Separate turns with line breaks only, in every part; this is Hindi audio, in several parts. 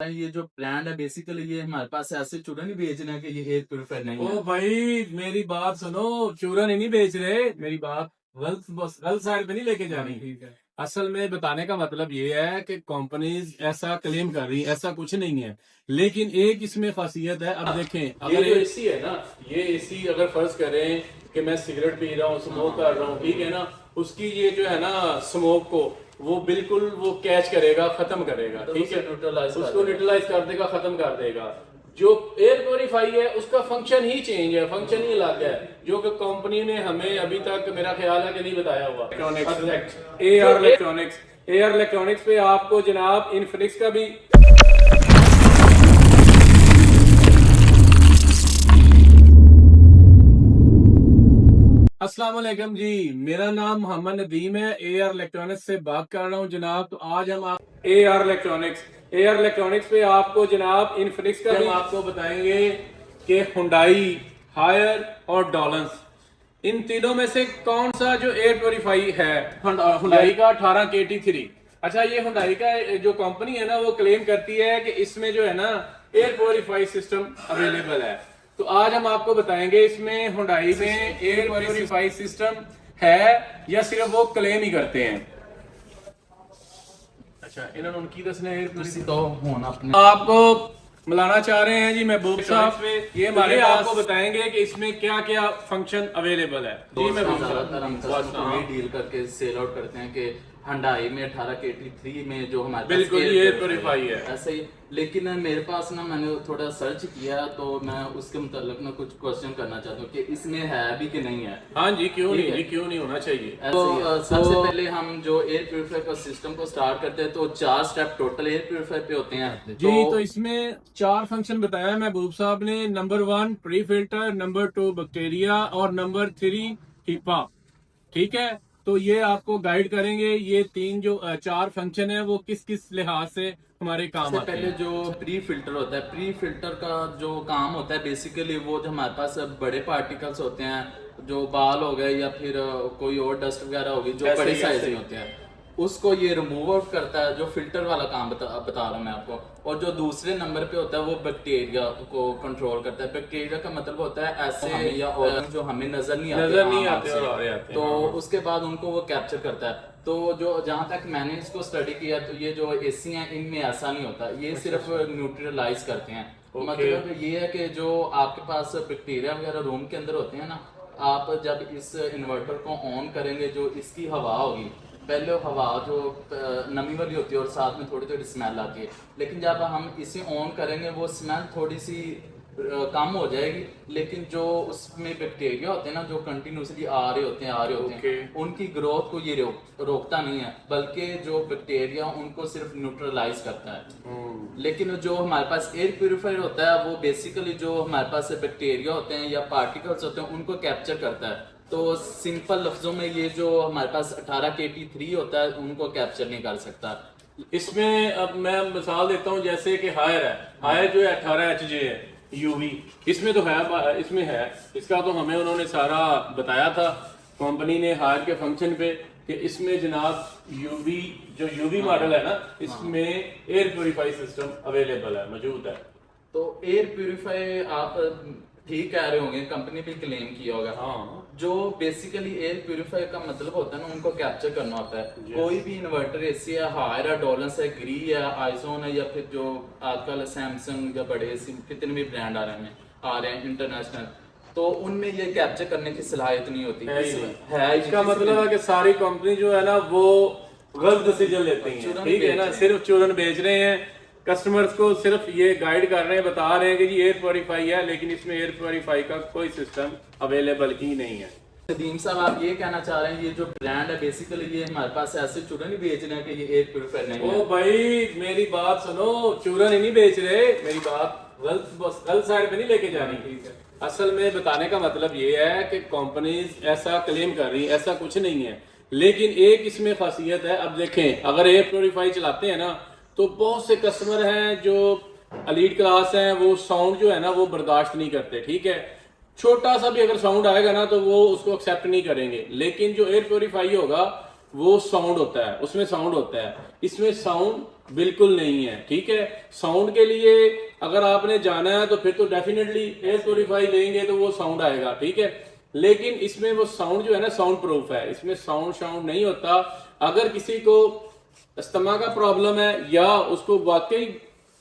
हैं ये जो ब्रांड है बेसिकली ये हमारे पास ऐसे चूड़ा नहीं बेचना है कि ये एयर प्योरीफायर नहीं है।
ओ भाई मेरी बात सुनो, चूरन ही नहीं बेच रहे, मेरी बात गलत साइड पे नहीं लेके जानी।
ठीक है।
असल में बताने का मतलब ये है कि कंपनीज ऐसा क्लेम कर रही, ऐसा कुछ नहीं है। लेकिन एक इसमें खासियत है, अब देखें अगर ये एसी है ना, ये एसी अगर फर्ज करें कि मैं सिगरेट पी रहा हूँ, स्मोक कर रहा हूँ, ठीक है ना, उसकी ये जो है ना स्मोक को वो बिल्कुल वो कैच करेगा, खत्म करेगा, ठीक है, उसको न्यूट्रलाइज कर देगा, खत्म कर देगा। जो एयर प्योरीफाई है उसका फंक्शन ही चेंज है, फंक्शन ही अलग है, जो कि कंपनी ने हमें अभी तक मेरा ख्याल है कि नहीं बताया हुआ। एआर इलेक्ट्रॉनिक्स पे आपको जनाब इन्फिनिक्स का भी अस्सलाम वालेकुम जी, मेरा नाम मोहम्मद नदीम है, एआर इलेक्ट्रॉनिक्स से बात कर रहा हूँ जनाब। तो आज हम एआर इलेक्ट्रॉनिक्स पे आपको जनाब इन्फिनिक्स का हम आपको बताएंगे कि हुंडई, हायर और डॉलन्स, इन तीनों में से कौन सा जो एयर प्योरीफाई है। हुंडई का 18 KT3। अच्छा, ये हुंडई का जो कंपनी है ना वो क्लेम करती है कि इसमें जो है ना एयर प्योरीफाई सिस्टम अवेलेबल है। तो आज हम आपको बताएंगे इसमें हुंडई में एयर प्योरीफाई सिस्टम है या सिर्फ वो क्लेम ही करते हैं। अच्छा, इन्होंने उनकी दसने एयर प्योरीफाई
तो होना अपने
आपको मिलाना चाह रहे हैं जी महबूब साहब। ये हमारे आपको बताएंगे कि इसमें क्या क्या फंक्शन अवेलेबल है। जी महबूब
ज्यादातर हम
साहब,
कस्टमर को डील करके सेल आउट करते हैं कि हुंडई में 18 KT3 में जो हमारे
बिल्कुल
पास
ये एयर प्योरीफाई है
ऐसे ही। लेकिन मेरे पास ना मैंने थोड़ा सर्च किया तो मैं उसके मुताबिक ना कुछ क्वेश्चन करना चाहता हूँ कि इसमें है भी कि नहीं है।
हाँ जी, क्यों नहीं जी, क्यों नहीं होना चाहिए।
तो सबसे पहले हम जो एयर प्योरीफायर का सिस्टम को स्टार्ट करते हैं तो 4 स्टेप टोटल एयर प्योरीफायर पे होते हैं
जी। तो इसमें 4 फंक्शन बताया महबूब साहब ने। Number 1 pre filter, number 2 bacteria और नंबर 3 हीपा। ठीक है, तो ये आपको गाइड करेंगे ये 4 फंक्शन है वो किस किस लिहाज से हमारे काम आते
पहले
हैं।
जो प्री फिल्टर होता है, प्री फिल्टर का जो काम होता है बेसिकली वो जो हमारे पास बड़े पार्टिकल्स होते हैं, जो बाल हो गए या फिर कोई और डस्ट वगैरह होगी जो बड़े साइज में होते हैं, उसको ये रिमूव आउट करता है। जो फिल्टर वाला काम बता रहा हूँ मैं आपको। और जो दूसरे नंबर पे होता है वो बैक्टीरिया को कंट्रोल करता है। बैक्टीरिया का मतलब होता है ऐसे या ऑर्गन जो हमें नजर नहीं आते
और आ रहे आते
तो उसके बाद उनको वो कैप्चर करता है। तो जो जहां तक मैंने इसको स्टडी किया तो ये जो एसी हैं इनमें ऐसा नहीं होता, ये सिर्फ न्यूट्रलाइज करते हैं। मतलब ये है कि जो आपके पास बैक्टीरिया वगैरह रूम के अंदर होते हैं ना, आप जब इस इन्वर्टर को ऑन करेंगे जो इसकी हवा होगी, पहले हवा जो नमी वाली होती है और साथ में थोड़ी थोड़ी स्मेल आती है, लेकिन जब हम इसे ऑन करेंगे वो स्मेल थोड़ी सी कम हो जाएगी। लेकिन जो उसमें बैक्टीरिया होते हैं ना जो कंटिन्यूसली आ रहे होते हैं उनकी ग्रोथ को ये रोकता नहीं है, बल्कि जो बैक्टीरिया उनको सिर्फ न्यूट्रलाइज करता है। लेकिन जो हमारे पास एयर प्योरीफायर होता है वो बेसिकली जो हमारे पास बैक्टीरिया होते हैं या पार्टिकल्स होते हैं उनको कैप्चर करता है। तो सिंपल लफ्जों में ये जो हमारे पास 18 KT3 होता है उनको कैप्चर नहीं कर सकता।
इसमें अब मैं मिसाल देता हूँ, जैसे कि हायर है, हायर जो है 18 HJ है यूवी, इसमें तो है, इसमें है, इसका तो हमें उन्होंने सारा बताया था कंपनी ने हायर के फंक्शन पे कि इसमें जनाब यूवी जो यूवी मॉडल है ना इसमें एयर प्योरीफाई सिस्टम अवेलेबल है, मौजूद है।
तो एयर प्योरीफाई आप ठीक कह रहे होंगे, कंपनी भी क्लेम किया होगा।
हाँ,
जो बेसिकली एयर प्योरीफायर का मतलब होता है ना उनको कैप्चर करना होता है। कोई भी इन्वर्टर एसी है, हायर है, डॉलन्स है, ग्री है, आइजोन है, या फिर जो आजकल सैमसंग या बड़े एसी कितने भी ब्रांड आ रहे हैं इंटरनेशनल, तो उनमें ये कैप्चर करने की सलाहियत नहीं होती है।
इसका मतलब है कि सारी कंपनी जो है ना वो गलत डिसीजन लेती है, ठीक है ना, सिर्फ चूरन बेच रहे हैं, कस्टमर्स को सिर्फ ये गाइड कर रहे हैं, बता रहे हैं कि जी एयर प्योरीफाई है, लेकिन इसमें एयर प्योरीफाई का कोई सिस्टम अवेलेबल ही नहीं है।
नदीम साहब, आप ये कहना चाह रहे हैं ये जो ब्रांड है बेसिकली ये हमारे पास ऐसे चूरन ही बेच रहे हैं कि ये एयर प्योरीफायर नहीं है?
ओ भाई मेरी बात सुनो, चूरन ही नहीं बेच रहे, मेरी बात गलत साइड पे नहीं लेके जानी। ठीक है, असल में बताने का मतलब ये है कि कंपनीज ऐसा क्लेम कर रही, ऐसा कुछ नहीं है। लेकिन एक इसमें खासियत है, अब देखें अगर एयर प्योरीफाई चलाते हैं ना तो बहुत से कस्टमर हैं जो एलीट क्लास हैं, वो साउंड जो है ना वो बर्दाश्त नहीं करते। ठीक है, छोटा सा भी अगर साउंड आएगा ना तो वो उसको एक्सेप्ट नहीं करेंगे। लेकिन जो एयर प्योरीफाई होगा वो साउंड होता है, उसमें साउंड होता है, इसमें साउंड बिल्कुल नहीं है। ठीक है, साउंड के लिए अगर आपने जाना है तो फिर तो डेफिनेटली एयर प्योरीफाई लेंगे तो वो साउंड आएगा। ठीक है, लेकिन इसमें वो साउंड जो है ना साउंड प्रूफ है, इसमें साउंड नहीं होता। अगर किसी को अस्थमा का प्रॉब्लम है या उसको वाकई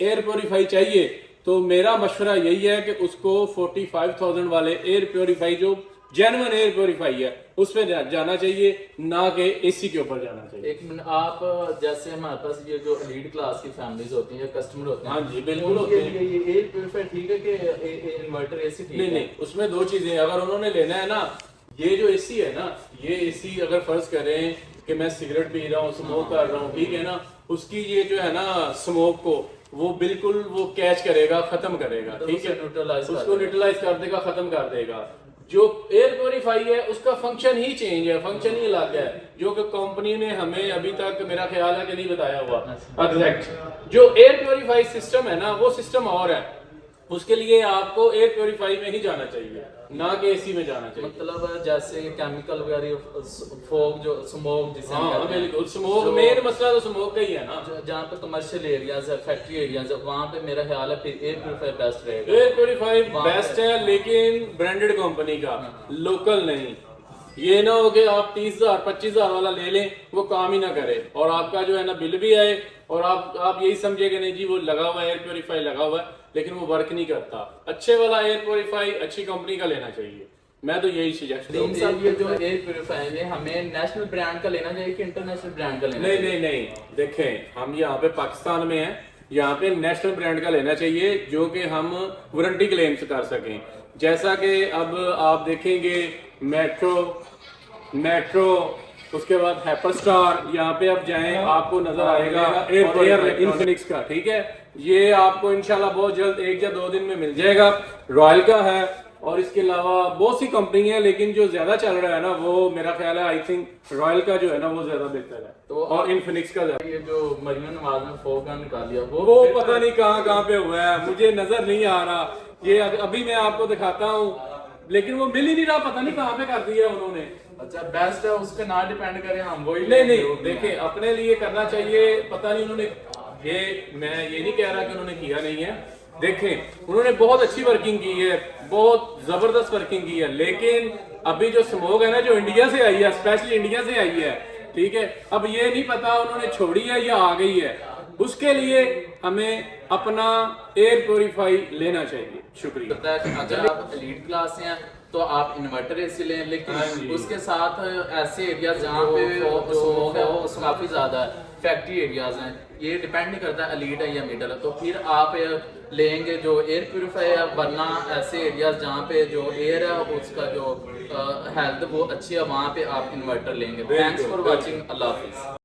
एयर प्योरीफाई चाहिए तो मेरा मशवरा यही है कि उसको 45,000 वाले एयर प्योरीफाई जो जेन्युइन एयर प्योरीफाई है उस पे जाना चाहिए, ना कि एसी के ऊपर जाना चाहिए।
एक मिनट, आप जैसे हमारे पास ये जो लीड क्लास की फैमिलीज होती हैं या कस्टमर होते हैं,
हाँ जी बिल्कुल होते हैं।
ये एयर प्योरीफायर ठीक है कि इन्वर्टर एसी ठीक है?
नहीं, उसमें दो चीजें, अगर उन्होंने लेना है ना, ये जो एसी है ना, ये एसी अगर फर्ज करें कि मैं सिगरेट पी रहा हूँ, स्मोक कर रहा हूँ, ठीक है ना, उसकी ये जो है ना स्मोक को वो बिल्कुल वो कैच करेगा, खत्म करेगा। ठीक है, उसको न्यूट्रलाइज कर देगा, खत्म कर देगा। जो एयर प्योरीफाई है उसका फंक्शन ही चेंज है, फंक्शन ही अलग है, जो कि कंपनी ने हमें अभी तक मेरा ख्याल है कि नहीं बताया हुआ एग्जैक्ट। जो एयर प्योरीफाई सिस्टम है ना वो सिस्टम और है, उसके लिए आपको एयर प्योरीफाई में ही जाना चाहिए, ना कि एसी में जाना चाहिए।
मतलब जैसे केमिकल वगैरह फॉग जो स्मोक जिसे हम
हाँ
कहते हैं,
बिल्कुल, स्मोक मेन मसला तो स्मोक का ही है ना।
जहाँ पे कमर्शियल एरियाज है, फैक्ट्री एरियाज है, वहाँ पे मेरा ख्याल है फिर एयर प्योरीफायर बेस्ट रहेगा।
एयर प्योरीफाई बेस्ट है, लेकिन ब्रांडेड कंपनी का, लोकल नहीं। ये ना हो कि आप 30,000 25,000 वाला ले लें, वो काम ही ना करे और आपका जो है ना बिल भी आए और आप यही समझे कि नहीं जी वो लगा हुआ है, एयर प्योरीफाई लगा हुआ है, लेकिन वो वर्क नहीं करता। अच्छे वाला एयर प्योरीफाई अच्छी कंपनी का लेना चाहिए, मैं तो यही सजेस्ट करूंगा।
ये जो एयर प्योरीफायर है हमें नेशनल ब्रांड का लेना चाहिए कि इंटरनेशनल ब्रांड का लेना
नहीं
चाहिए?
नहीं नहीं, देखें हम यहाँ पे पाकिस्तान में हैं, यहाँ पे नेशनल ब्रांड का लेना चाहिए जो कि हम वारंटी क्लेम्स कर सकें। जैसा कि अब आप देखेंगे मेट्रो उसके बाद हाइपरस्टार, यहाँ पे आप जाएं आपको नजर आएगा एयर इन्फिनिक्स का। ठीक है, ये आपको इंशाल्लाह बहुत जल्द 1 या 2 दिन में मिल जाएगा। रॉयल का है और इसके अलावा बहुत सी कंपनी है, लेकिन जो ज्यादा चल रहा है ना वो मेरा ख्याल है आई थिंक रॉयल का जो है ना वो ज्यादा बेहतर है,
तो
और इन्फिनिक्स का ज्यादा।
ये जो मरियम नवाज ने फोक गन निकाल दिया
वो पता नहीं कहाँ पे हुआ है, मुझे नजर नहीं आ रहा। ये अभी मैं आपको दिखाता हूँ, लेकिन वो मिल ही नहीं रहा, पता नहीं कहाँ पे कर दिया उन्होंने।
अच्छा बेस्ट है, उस पे ना डिपेंड करें हम वही
नहीं देखें अपने लिए करना चाहिए, पता नहीं उन्होंने मैं ये नहीं कह रहा कि उन्होंने किया नहीं है। देखें उन्होंने बहुत अच्छी वर्किंग की है, बहुत जबरदस्त वर्किंग की है, लेकिन अभी जो स्मोक है ना जो इंडिया से आई है, स्पेशली इंडिया से आई है, ठीक है, अब ये नहीं पता उन्होंने छोड़ी है या आ गई है। उसके लिए हमें अपना एयर प्योरीफाई लेना चाहिए। शुक्रिया।
पता है कि अगर आप एलीट क्लास से हैं तो आप इन्वर्टर एसी लें, लेकिन उसके साथ ऐसे एरियाज जहाँ पे स्मोक है वो काफी ज्यादा है, फैक्ट्री एरियाज हैं, ये डिपेंड नहीं करता एलीट है या मिडल है, तो फिर आप लेंगे जो एयर प्योरीफायर है, वरना ऐसे एरियाज जहाँ पे जो एयर है उसका जो हेल्थ वो अच्छी है वहाँ पे आप इन्वर्टर लेंगे। Thanks for watching, Allah Hafiz.